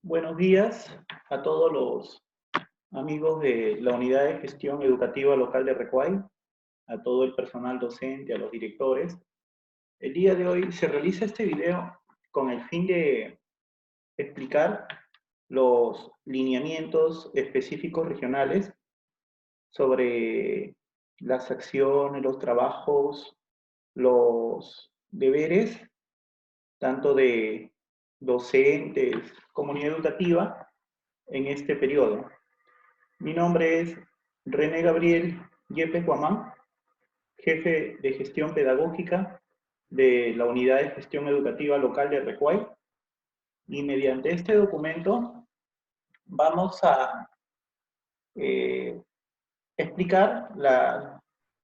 Buenos días a todos los amigos de la Unidad de Gestión Educativa Local de Recuay, a todo el personal docente, a los directores. El día de hoy se realiza este video con el fin de explicar los lineamientos específicos regionales sobre las acciones, los trabajos, los deberes, tanto de docentes, comunidad educativa, en este periodo. Mi nombre es René Gabriel Yepes Guamán, jefe de gestión pedagógica de la Unidad de Gestión Educativa Local de Recuay, y mediante este documento vamos a eh, explicar la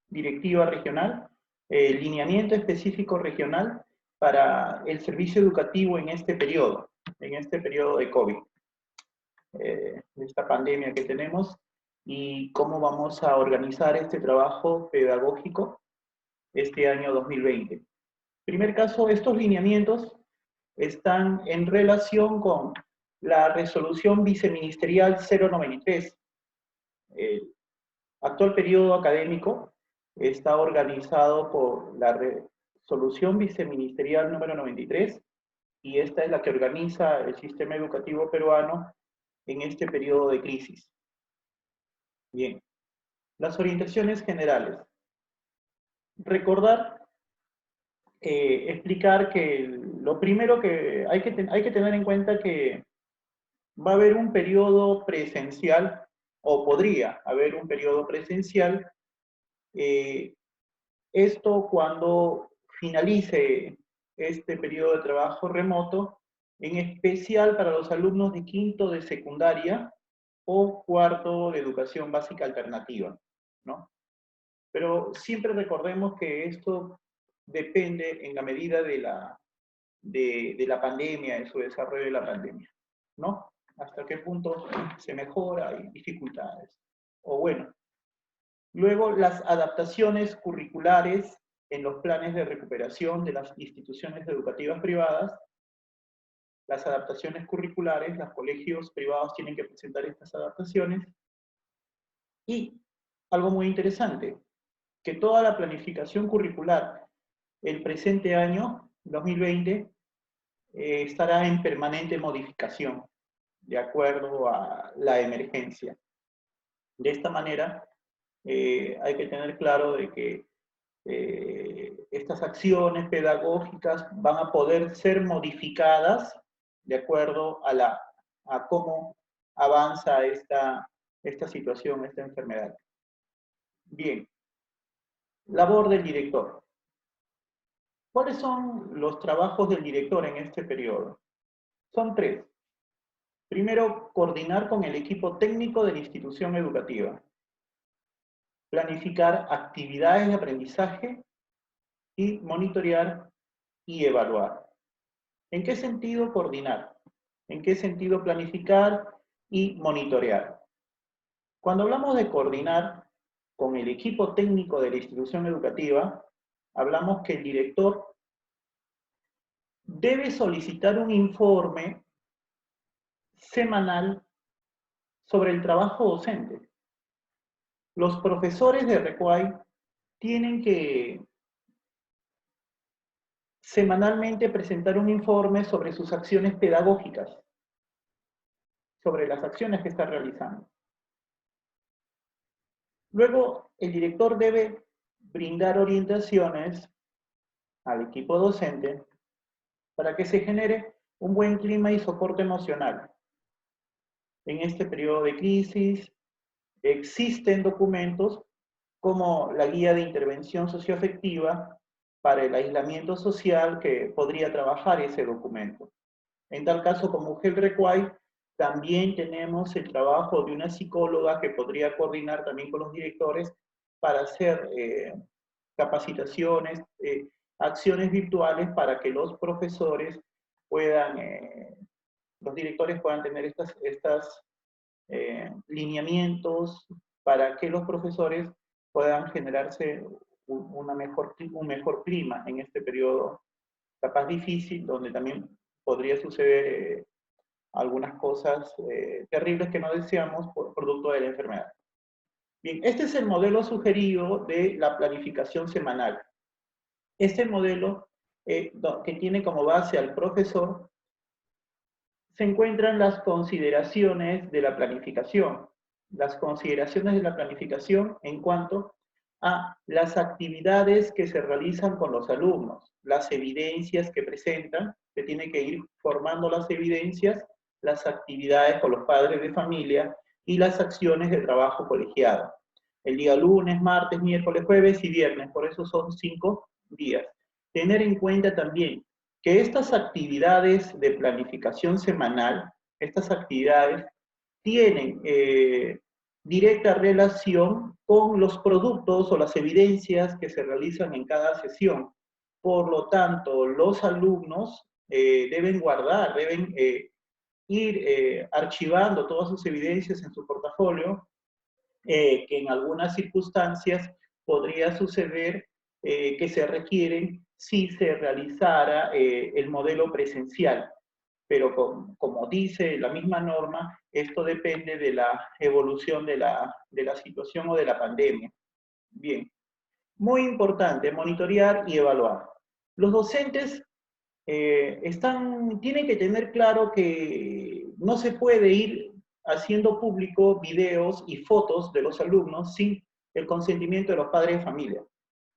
directiva regional, el lineamiento específico regional para el servicio educativo en este periodo de COVID, de esta pandemia que tenemos, y cómo vamos a organizar este trabajo pedagógico este año 2020. Primer caso, estos lineamientos están en relación con la resolución viceministerial 093. El actual periodo académico está organizado por la resolución viceministerial número 93, y esta es la que organiza el sistema educativo peruano en este periodo de crisis. Bien, las orientaciones generales. Recordar, explicar que lo primero que hay que tener en cuenta que va a haber un periodo presencial, o podría haber un periodo presencial, eh, esto cuando finalice este periodo de trabajo remoto, en especial para los alumnos de quinto de secundaria o cuarto de educación básica alternativa, ¿no? Pero siempre recordemos que esto depende en la medida de la pandemia, de su desarrollo de la pandemia, ¿no? Hasta qué punto se mejora, hay dificultades. O bueno, luego las adaptaciones curriculares en los planes de recuperación de las instituciones educativas privadas. Las adaptaciones curriculares, los colegios privados tienen que presentar estas adaptaciones. Y algo muy interesante, que toda la planificación curricular el presente año, 2020, estará en permanente modificación, de acuerdo a la emergencia. De esta manera, hay que tener claro de que estas acciones pedagógicas van a poder ser modificadas de acuerdo a cómo avanza esta situación, esta enfermedad. Bien, labor del director. ¿Cuáles son los trabajos del director en este periodo? Son tres. Primero, coordinar con el equipo técnico de la institución educativa. Planificar actividades de aprendizaje y monitorear y evaluar. ¿En qué sentido coordinar? ¿En qué sentido planificar y monitorear? Cuando hablamos de coordinar con el equipo técnico de la institución educativa, hablamos que el director debe solicitar un informe semanal sobre el trabajo docente. Los profesores de Recuay tienen que semanalmente presentar un informe sobre sus acciones pedagógicas, sobre las acciones que está realizando. Luego, el director debe brindar orientaciones al equipo docente para que se genere un buen clima y soporte emocional. En este periodo de crisis, existen documentos como la Guía de Intervención Socioafectiva para el Aislamiento Social, que podría trabajar ese documento. En tal caso, como UGEL Recuay, también tenemos el trabajo de una psicóloga que podría coordinar también con los directores para hacer capacitaciones, acciones virtuales para que los profesores puedan, los directores puedan tener estas lineamientos para que los profesores puedan generarse un mejor clima en este periodo capaz difícil, donde también podría suceder algunas cosas terribles que no deseamos por producto de la enfermedad. Bien, este es el modelo sugerido de la planificación semanal. Este modelo, que tiene como base al profesor, se encuentran las consideraciones de la planificación. Las consideraciones de la planificación en cuanto a las actividades que se realizan con los alumnos, las evidencias que presentan, se tiene que ir formando las evidencias, las actividades con los padres de familia y las acciones de trabajo colegiado. El día lunes, martes, miércoles, jueves y viernes, por eso son 5 días. Tener en cuenta también que estas actividades de planificación semanal, estas actividades tienen directa relación con los productos o las evidencias que se realizan en cada sesión. Por lo tanto, los alumnos deben guardar, deben ir archivando todas sus evidencias en su portafolio, que en algunas circunstancias podría suceder que se requieren si se realizara el modelo presencial. Pero como dice la misma norma, esto depende de la evolución de la situación o de la pandemia. Bien, muy importante, monitorear y evaluar. Los docentes tienen que tener claro que no se puede ir haciendo público videos y fotos de los alumnos sin el consentimiento de los padres de familia.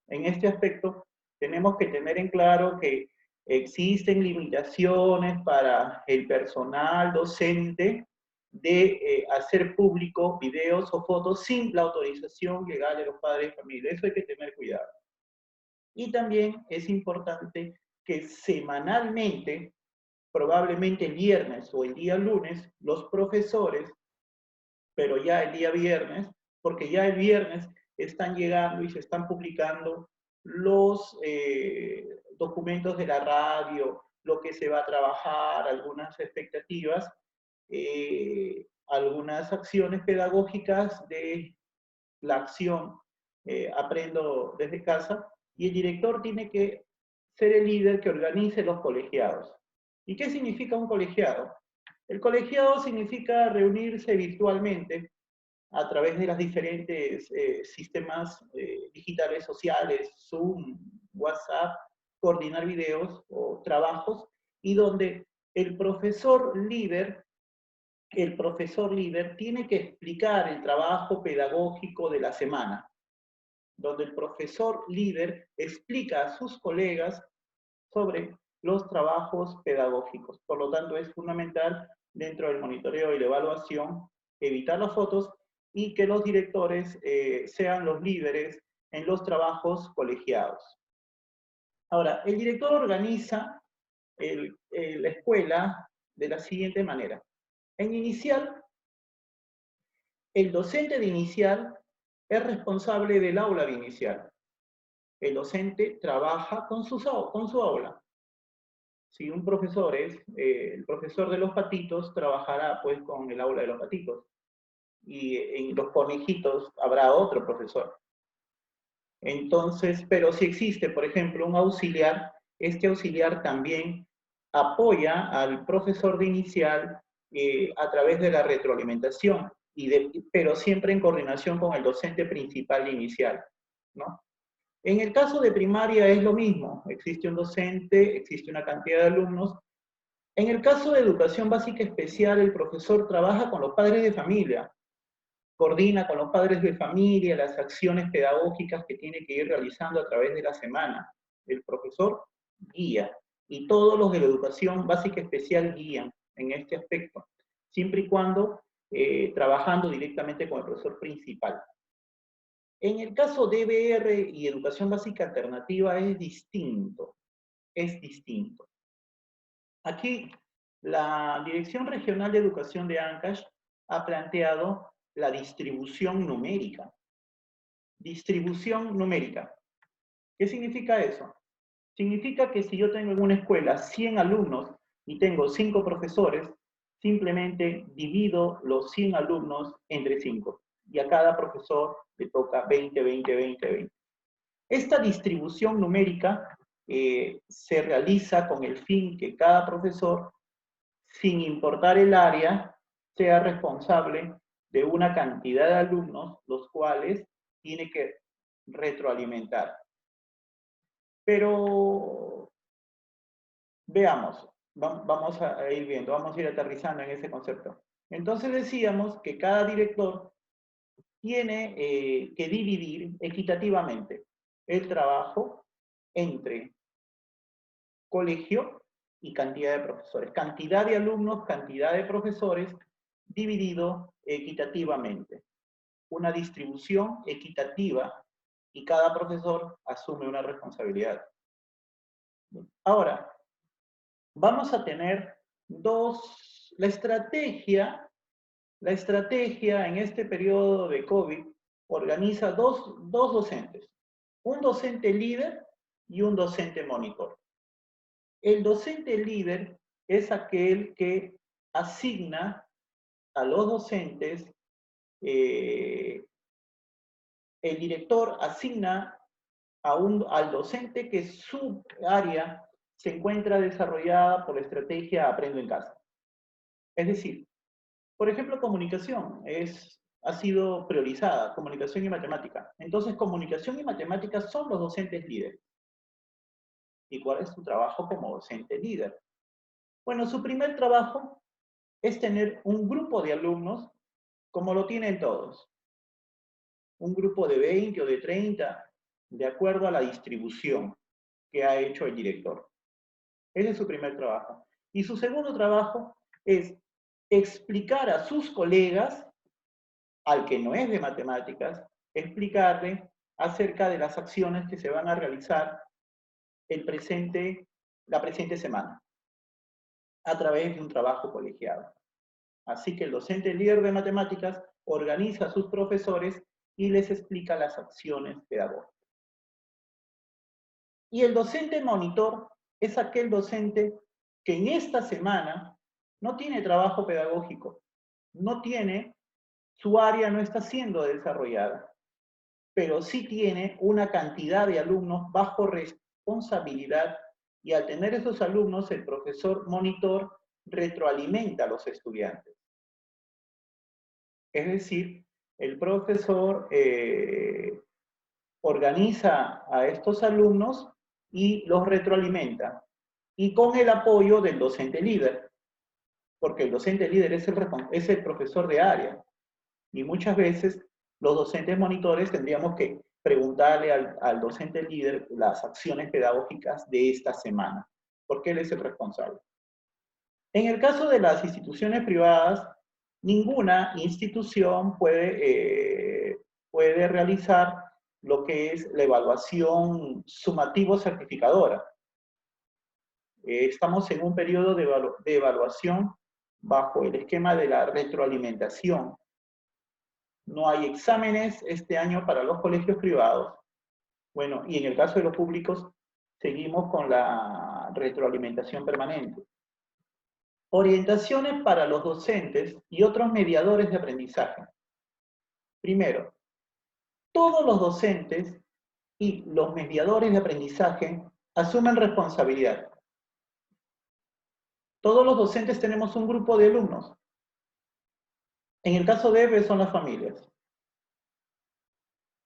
En este aspecto, tenemos que tener en claro que existen limitaciones para el personal docente de hacer público videos o fotos sin la autorización legal de los padres de familia. Eso hay que tener cuidado. Y también es importante que semanalmente, probablemente el viernes o el día lunes, los profesores, pero ya el día viernes, porque ya el viernes están llegando y se están publicando los documentos de la radio, lo que se va a trabajar, algunas expectativas, algunas acciones pedagógicas de la acción Aprendo desde casa, y el director tiene que ser el líder que organice los colegiados. ¿Y qué significa un colegiado? El colegiado significa reunirse virtualmente a través de los diferentes sistemas digitales sociales, Zoom, WhatsApp, coordinar videos o trabajos, y donde el profesor líder tiene que explicar el trabajo pedagógico de la semana, donde el profesor líder explica a sus colegas sobre los trabajos pedagógicos. Por lo tanto, es fundamental dentro del monitoreo y la evaluación evitar las fotos y que los directores sean los líderes en los trabajos colegiados. Ahora, el director organiza la escuela de la siguiente manera. En inicial, el docente de inicial es responsable del aula de inicial. El docente trabaja con su aula. Si un profesor es el profesor de los patitos, trabajará pues con el aula de los patitos. Y en los conejitos habrá otro profesor. Entonces, pero si existe, por ejemplo, un auxiliar, este auxiliar también apoya al profesor de inicial a través de la retroalimentación, pero siempre en coordinación con el docente principal inicial, ¿no? En el caso de primaria es lo mismo, existe un docente, existe una cantidad de alumnos. En el caso de educación básica especial, el profesor trabaja con los padres de familia, coordina con los padres de familia las acciones pedagógicas que tiene que ir realizando a través de la semana. El profesor guía, y todos los de la educación básica especial guían en este aspecto, siempre y cuando trabajando directamente con el profesor principal. En el caso de EBR y educación básica alternativa es distinto, es distinto. Aquí la Dirección Regional de Educación de Ancash ha planteado la distribución numérica. Distribución numérica. ¿Qué significa eso? Significa que si yo tengo en una escuela 100 alumnos y tengo 5 profesores, simplemente divido los 100 alumnos entre 5. Y a cada profesor le toca 20, 20, 20, 20. Esta distribución numérica se realiza con el fin que cada profesor sin importar el área, sea responsable de una cantidad de alumnos, los cuales tiene que retroalimentar. Pero veamos, vamos a ir viendo, vamos a ir aterrizando en ese concepto. Entonces decíamos que cada director tiene que dividir equitativamente el trabajo entre colegio y cantidad de profesores. Cantidad de alumnos, cantidad de profesores, dividido equitativamente. Una distribución equitativa y cada profesor asume una responsabilidad. Ahora, vamos a tener la estrategia en este periodo de COVID organiza dos docentes, un docente líder y un docente monitor. El docente líder es aquel que asigna a los docentes, el director asigna al docente que su área se encuentra desarrollada por la estrategia Aprendo en Casa. Es decir, por ejemplo, comunicación ha sido priorizada, comunicación y matemática. Entonces, comunicación y matemática son los docentes líderes. ¿Y cuál es su trabajo como docente líder? Bueno, su primer trabajo es tener un grupo de alumnos como lo tienen todos. Un grupo de 20 o de 30, de acuerdo a la distribución que ha hecho el director. Ese es su primer trabajo. Y su segundo trabajo es explicar a sus colegas, al que no es de matemáticas, explicarle acerca de las acciones que se van a realizar la presente semana, a través de un trabajo colegiado. Así que el docente líder de matemáticas organiza a sus profesores y les explica las acciones pedagógicas. Y el docente monitor es aquel docente que en esta semana no tiene trabajo pedagógico, su área no está siendo desarrollada, pero sí tiene una cantidad de alumnos bajo responsabilidad, y al tener esos alumnos, el profesor monitor retroalimenta a los estudiantes. Es decir, el profesor organiza a estos alumnos y los retroalimenta, y con el apoyo del docente líder, porque el docente líder es el profesor de área, y muchas veces los docentes monitores tendríamos que preguntarle al docente líder las acciones pedagógicas de esta semana, porque él es el responsable. En el caso de las instituciones privadas, ninguna institución puede realizar lo que es la evaluación sumativo certificadora. Estamos en un periodo de evaluación bajo el esquema de la retroalimentación. No hay exámenes este año para los colegios privados. Bueno, y en el caso de los públicos, seguimos con la retroalimentación permanente. Orientaciones para los docentes y otros mediadores de aprendizaje. Primero, todos los docentes y los mediadores de aprendizaje asumen responsabilidad. Todos los docentes tenemos un grupo de alumnos. En el caso de EVE son las familias.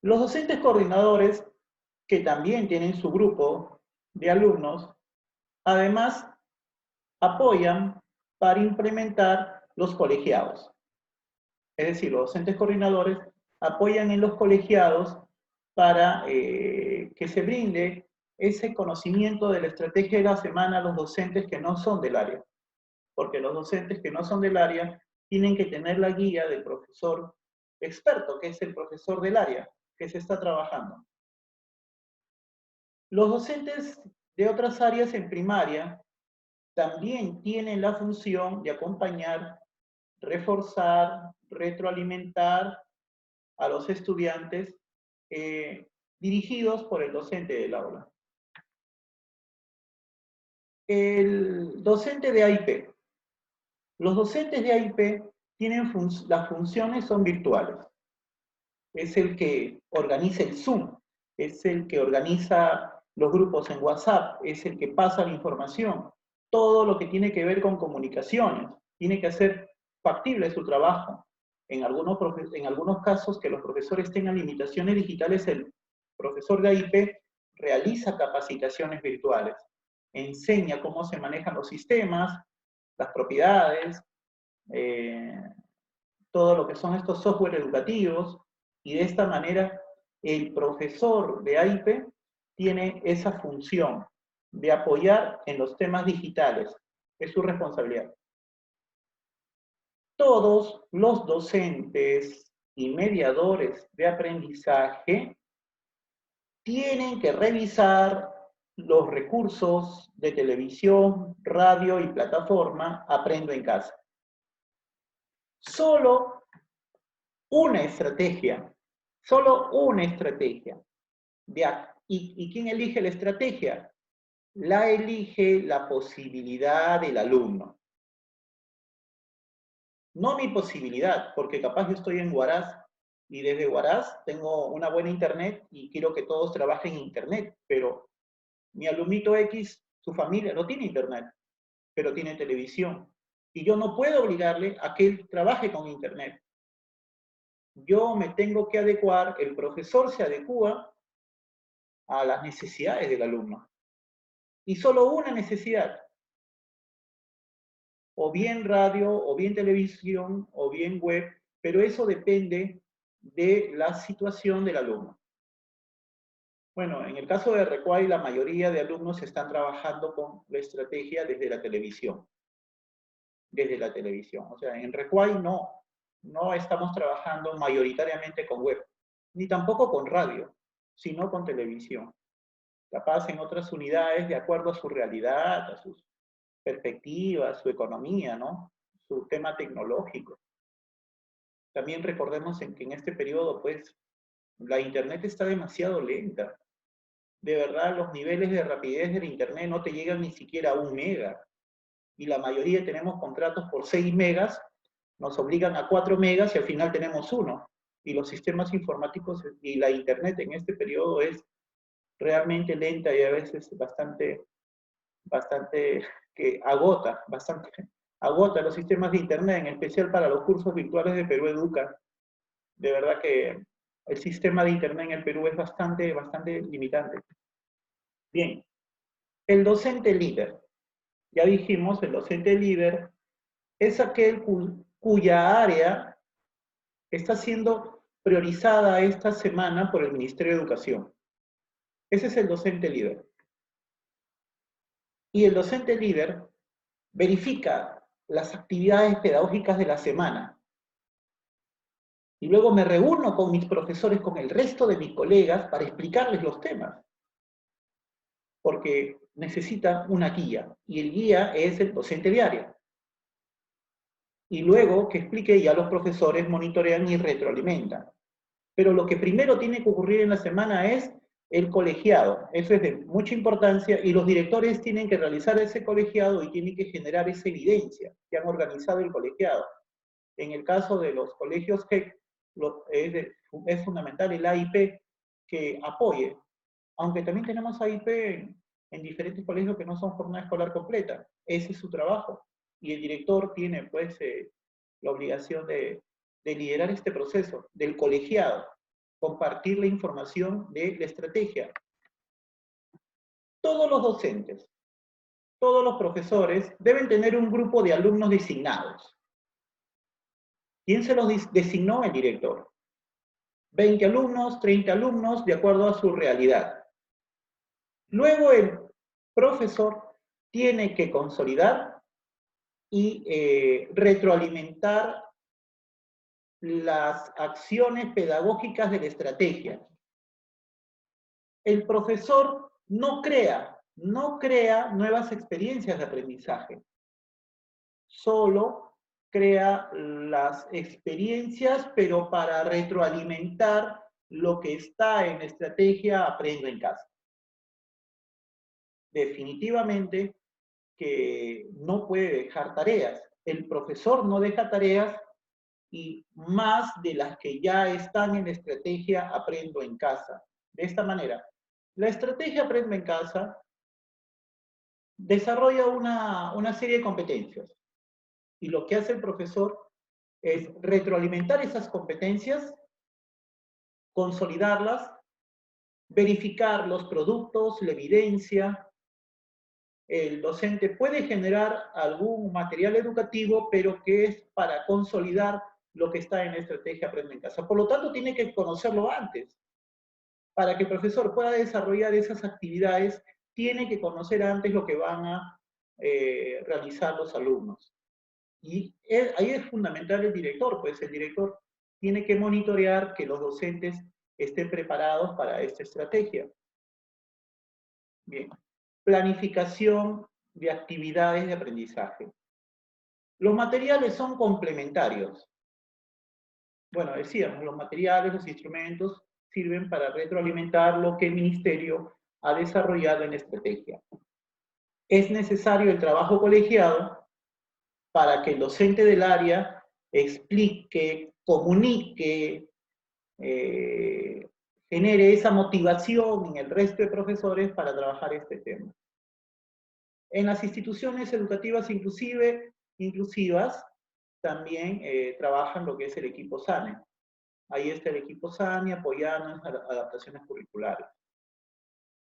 Los docentes coordinadores, que también tienen su grupo de alumnos, además apoyan para implementar los colegiados. Es decir, los docentes coordinadores apoyan en los colegiados para que se brinde ese conocimiento de la estrategia de la semana a los docentes que no son del área. Porque los docentes que no son del área tienen que tener la guía del profesor experto, que es el profesor del área, que se está trabajando. Los docentes de otras áreas en primaria también tienen la función de acompañar, reforzar, retroalimentar a los estudiantes dirigidos por el docente del aula. El docente de AIP. Los docentes de AIP tienen las funciones son virtuales. Es el que organiza el Zoom, es el que organiza los grupos en WhatsApp, es el que pasa la información, todo lo que tiene que ver con comunicaciones. Tiene que hacer factible su trabajo. En algunos casos que los profesores tengan limitaciones digitales, el profesor de AIP realiza capacitaciones virtuales, enseña cómo se manejan los sistemas, las propiedades, todo lo que son estos software educativos, y de esta manera el profesor de AIP tiene esa función de apoyar en los temas digitales. Es su responsabilidad. Todos los docentes y mediadores de aprendizaje tienen que revisar los recursos de televisión, radio y plataforma Aprendo en Casa. Solo una estrategia. ¿Y quién elige la estrategia? La elige la posibilidad del alumno. No mi posibilidad, porque capaz yo estoy en Huaraz y desde Huaraz tengo una buena internet y quiero que todos trabajen en internet, pero mi alumnito X, su familia no tiene internet, pero tiene televisión. Y yo no puedo obligarle a que él trabaje con internet. Yo me tengo que adecuar, el profesor se adecua a las necesidades del alumno. Y solo una necesidad. O bien radio, o bien televisión, o bien web, pero eso depende de la situación del alumno. Bueno, en el caso de Recuay, la mayoría de alumnos están trabajando con la estrategia desde la televisión. Desde la televisión. O sea, en Recuay no estamos trabajando mayoritariamente con web, ni tampoco con radio, sino con televisión. Capaz en otras unidades, de acuerdo a su realidad, a sus perspectivas, su economía, ¿no? Su tema tecnológico. También recordemos que en este periodo, pues, la internet está demasiado lenta. De verdad, los niveles de rapidez del internet no te llegan ni siquiera a 1 mega. Y la mayoría tenemos contratos por 6 megas, nos obligan a 4 megas y al final tenemos 1. Y los sistemas informáticos y la internet en este periodo es realmente lenta y a veces bastante que agota los sistemas de internet, en especial para los cursos virtuales de Perú Educa. De verdad que el sistema de internet en el Perú es bastante limitante. Bien, el docente líder. Ya dijimos, el docente líder es aquel cuya área está siendo priorizada esta semana por el Ministerio de Educación. Ese es el docente líder. Y el docente líder verifica las actividades pedagógicas de la semana. Y luego me reúno con mis profesores, con el resto de mis colegas, para explicarles los temas. Porque necesitan una guía, y el guía es el docente de área. Y luego que explique, ya los profesores monitorean y retroalimentan. Pero lo que primero tiene que ocurrir en la semana es el colegiado. Eso es de mucha importancia y los directores tienen que realizar ese colegiado y tienen que generar esa evidencia que han organizado el colegiado. En el caso de los colegios GEC, es fundamental el AIP que apoye, aunque también tenemos AIP en diferentes colegios que no son jornada escolar completa. Ese es su trabajo. Y el director tiene pues la obligación de liderar este proceso del colegiado, compartir la información de la estrategia. Todos los docentes, todos los profesores deben tener un grupo de alumnos designados. ¿Quién se los designó? El director. 20 alumnos, 30 alumnos, de acuerdo a su realidad. Luego el profesor tiene que consolidar y retroalimentar las acciones pedagógicas de la estrategia. El profesor no crea nuevas experiencias de aprendizaje. Solo crea las experiencias, pero para retroalimentar lo que está en la estrategia Aprendo en Casa. Definitivamente que no puede dejar tareas. El profesor no deja tareas y más de las que ya están en la estrategia Aprendo en Casa. De esta manera, la estrategia Aprendo en Casa desarrolla una serie de competencias. Y lo que hace el profesor es retroalimentar esas competencias, consolidarlas, verificar los productos, la evidencia. El docente puede generar algún material educativo, pero que es para consolidar lo que está en la estrategia Aprende en Casa. Por lo tanto, tiene que conocerlo antes. Para que el profesor pueda desarrollar esas actividades, tiene que conocer antes lo que van a realizar los alumnos. Y ahí es fundamental el director, pues el director tiene que monitorear que los docentes estén preparados para esta estrategia. Bien. Planificación de actividades de aprendizaje. Los materiales son complementarios. Bueno, decíamos, los materiales, los instrumentos sirven para retroalimentar lo que el ministerio ha desarrollado en la estrategia. Es necesario el trabajo colegiado para que el docente del área explique, comunique, genere esa motivación en el resto de profesores para trabajar este tema. En las instituciones educativas inclusivas también trabajan lo que es el equipo SANE. Ahí está el equipo SANE apoyando en adaptaciones curriculares.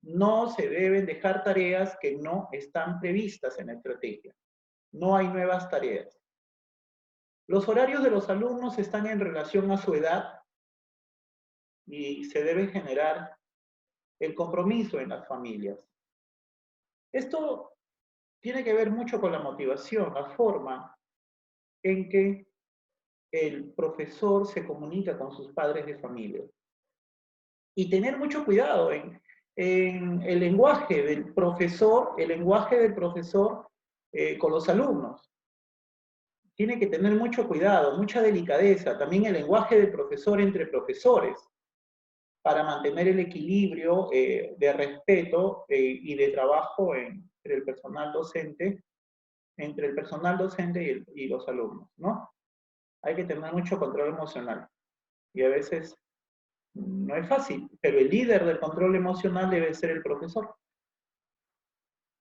No se deben dejar tareas que no están previstas en la estrategia. No hay nuevas tareas. Los horarios de los alumnos están en relación a su edad y se debe generar el compromiso en las familias. Esto tiene que ver mucho con la motivación, la forma en que el profesor se comunica con sus padres de familia. Y tener mucho cuidado en el lenguaje del profesor, con los alumnos. Tiene que tener mucho cuidado, mucha delicadeza, también el lenguaje del profesor entre profesores, para mantener el equilibrio de respeto y de trabajo entre el personal docente y los alumnos, ¿no? Hay que tener mucho control emocional. Y a veces no es fácil, pero el líder del control emocional debe ser el profesor.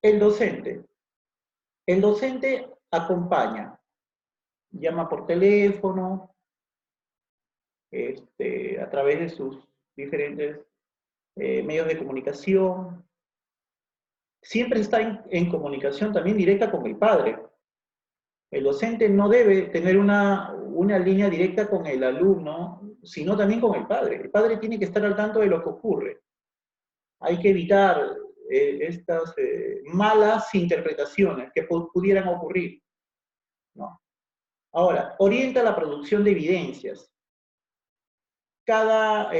El docente. El docente acompaña, llama por teléfono, a través de sus diferentes medios de comunicación. Siempre está en comunicación también directa con el padre. El docente no debe tener una línea directa con el alumno, sino también con el padre. El padre tiene que estar al tanto de lo que ocurre. Hay que evitar estas malas interpretaciones que pudieran ocurrir, ¿no? Ahora, orienta la producción de evidencias. Cada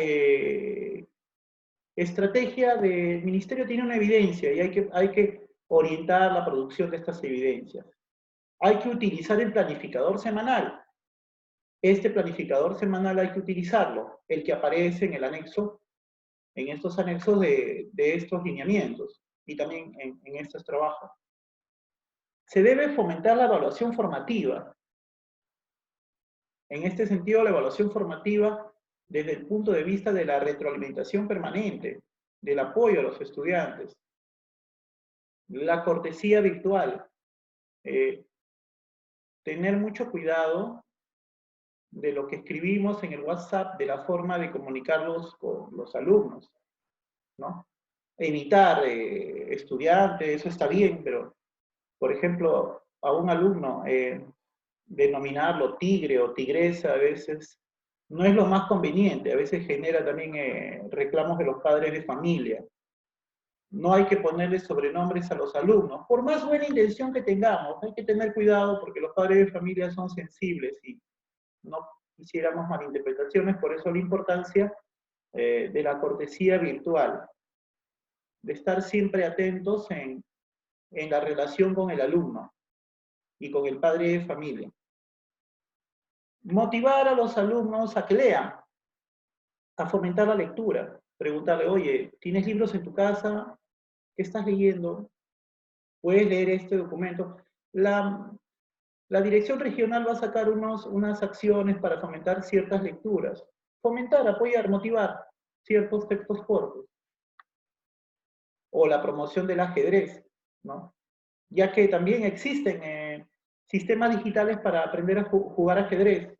estrategia del ministerio tiene una evidencia y hay que orientar la producción de estas evidencias. Hay que utilizar el planificador semanal. Este planificador semanal hay que utilizarlo, el que aparece en el anexo, en estos anexos de estos lineamientos y también en estos trabajos. Se debe fomentar la evaluación formativa. En este sentido, la evaluación formativa desde el punto de vista de la retroalimentación permanente, del apoyo a los estudiantes, la cortesía virtual, tener mucho cuidado de lo que escribimos en el WhatsApp, de la forma de comunicarlos con los alumnos, ¿no? Evitar estudiantes, eso está bien, pero, por ejemplo, a un alumno denominarlo tigre o tigresa a veces no es lo más conveniente, a veces genera también reclamos de los padres de familia. No hay que ponerle sobrenombres a los alumnos, por más buena intención que tengamos, hay que tener cuidado porque los padres de familia son sensibles y no quisiéramos malinterpretaciones, por eso la importancia de la cortesía virtual, de estar siempre atentos en la relación con el alumno y con el padre de familia. Motivar a los alumnos a que lean, a fomentar la lectura, preguntarle, oye, ¿tienes libros en tu casa? ¿Qué estás leyendo? ¿Puedes leer este documento? La dirección regional va a sacar unas acciones para fomentar ciertas lecturas. Fomentar, apoyar, motivar ciertos textos cortos. O la promoción del ajedrez, ¿no? ya que también existen sistemas digitales para aprender a jugar ajedrez.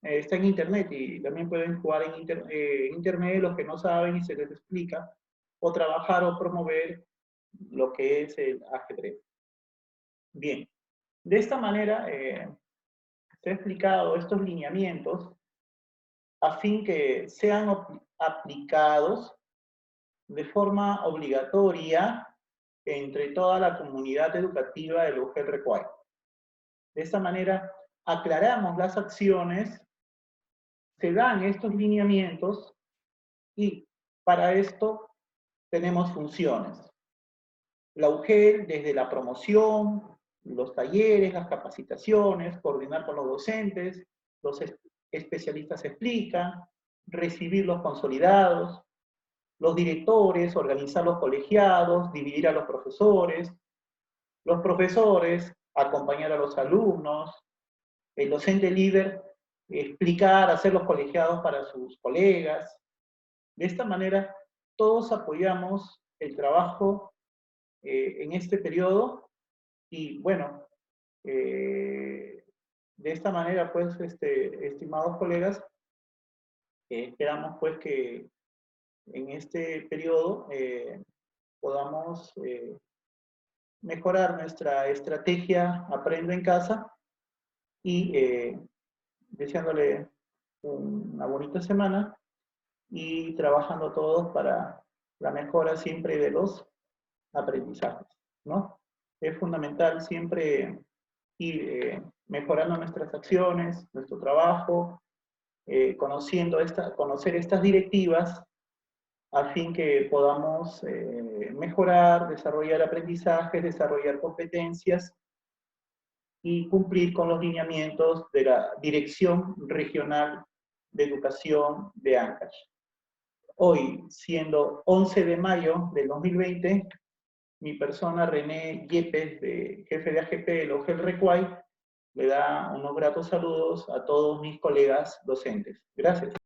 Está en internet y también pueden jugar en internet los que no saben y se les explica, o trabajar o promover lo que es el ajedrez. Bien, de esta manera se ha explicado estos lineamientos a fin que sean aplicados de forma obligatoria entre toda la comunidad educativa del UGEL Recuay. De esta manera aclaramos las acciones, se dan estos lineamientos y para esto tenemos funciones. La UGEL desde la promoción, los talleres, las capacitaciones, coordinar con los docentes, los especialistas explican, recibir los consolidados, los directores, organizar los colegiados, dividir a los profesores acompañar a los alumnos, el docente líder explicar, hacer los colegiados para sus colegas. De esta manera, todos apoyamos el trabajo en este periodo y bueno, de esta manera, pues, estimados colegas, esperamos pues que en este periodo podamos mejorar nuestra estrategia Aprendo en Casa y deseándole una bonita semana y trabajando todos para la mejora siempre de los aprendizajes, ¿no? Es fundamental siempre ir mejorando nuestras acciones, nuestro trabajo, conocer estas directivas a fin que podamos mejorar, desarrollar aprendizajes, desarrollar competencias y cumplir con los lineamientos de la Dirección Regional de Educación de Ancash. Hoy, siendo 11 de mayo del 2020, mi persona, René Yepes, jefe de AGP del UGEL Recuay, le da unos gratos saludos a todos mis colegas docentes. Gracias.